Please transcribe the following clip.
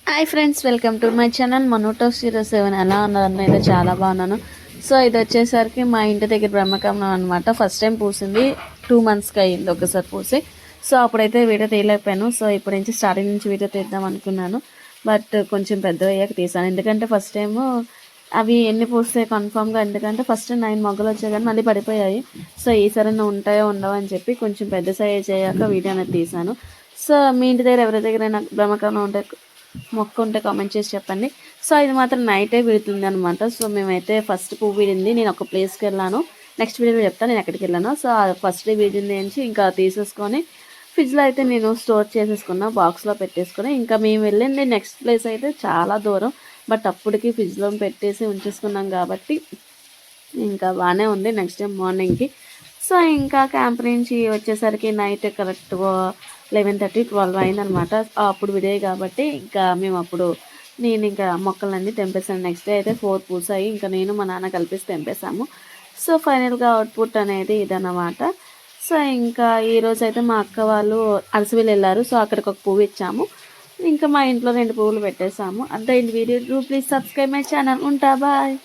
Hi friends, welcome to my channel మనోటో 07. ఎలా ఉన్నాను? అయితే చాలా బాగున్నాను. సో ఇది వచ్చేసరికి మా ఇంటి దగ్గర బ్రహ్మకమలం అనమాట. ఫస్ట్ టైం పూసింది 2 మంత్స్కి అయింది ఒకసారి పూసి. సో అప్పుడైతే వీడియో తీయలేకపోయాను. సో ఇప్పుడు నుంచి స్టార్టింగ్ నుంచి వీడియో తీద్దాం అనుకున్నాను. బట్ కొంచెం పెద్దగా అయ్యాక తీసాను, ఎందుకంటే ఫస్ట్ టైము అవి ఎన్ని పూస్తాయి కన్ఫామ్గా, ఎందుకంటే ఫస్ట్ 9 మొగ్గలు వచ్చాయి కానీ మళ్ళీ పడిపోయాయి. సో ఈసారి ఉంటాయో ఉండవో అని చెప్పి కొంచెం పెద్ద సైజ్ అయ్యాక వీడియో అనేది తీసాను. సో మీ ఇంటి దగ్గర ఎవరి దగ్గరైనా బ్రహ్మకమలం ఉంటే మొక్క ఉంటే కామెంట్ చేసి చెప్పండి. సో ఇది మాత్రం నైటే విడుతుంది అనమాట. సో మేమైతే ఫస్ట్ పువ్వు విడింది, నేను ఒక ప్లేస్కి వెళ్ళాను, నెక్స్ట్ వీడియోలో చెప్తాను నేను ఎక్కడికి వెళ్ళాను. సో ఫస్ట్ విడింది నుంచి ఇంకా తీసేసుకొని ఫ్రిడ్జ్లో అయితే నేను స్టోర్ చేసేసుకున్నా, బాక్స్లో పెట్టేసుకుని. ఇంకా మేము వెళ్ళింది నెక్స్ట్ ప్లేస్ అయితే చాలా దూరం, బట్ అప్పటికి ఫ్రిడ్జ్లో పెట్టేసి ఉంచేసుకున్నాం కాబట్టి ఇంకా బాగానే ఉంది నెక్స్ట్ డే మార్నింగ్కి. సో ఇంకా క్యాంప్ నుంచి వచ్చేసరికి నైట్ కరెక్ట్గా 11:30, 12 అయిందనమాట. అప్పుడు విడాయి కాబట్టి ఇంకా మేము అప్పుడు నేను ఇంకా మొక్కలన్నీ తెంపేసాను. నెక్స్ట్ డే అయితే 4 పూసాయి, ఇంకా నేను మా నాన్న కలిపేసి తెంపేసాము. సో ఫైనల్గా అవుట్పుట్ అనేది ఇదన్నమాట. సో ఇంకా ఈరోజు అయితే మా అక్క వాళ్ళు అరసవిల్లు వెళ్ళారు. సో అక్కడికి ఒక పువ్వు ఇచ్చాము, ఇంకా మా ఇంట్లో 2 పువ్వులు పెట్టేసాము. అంతే ఈ video. Please subscribe my channel. ఉంటా, బాయ్.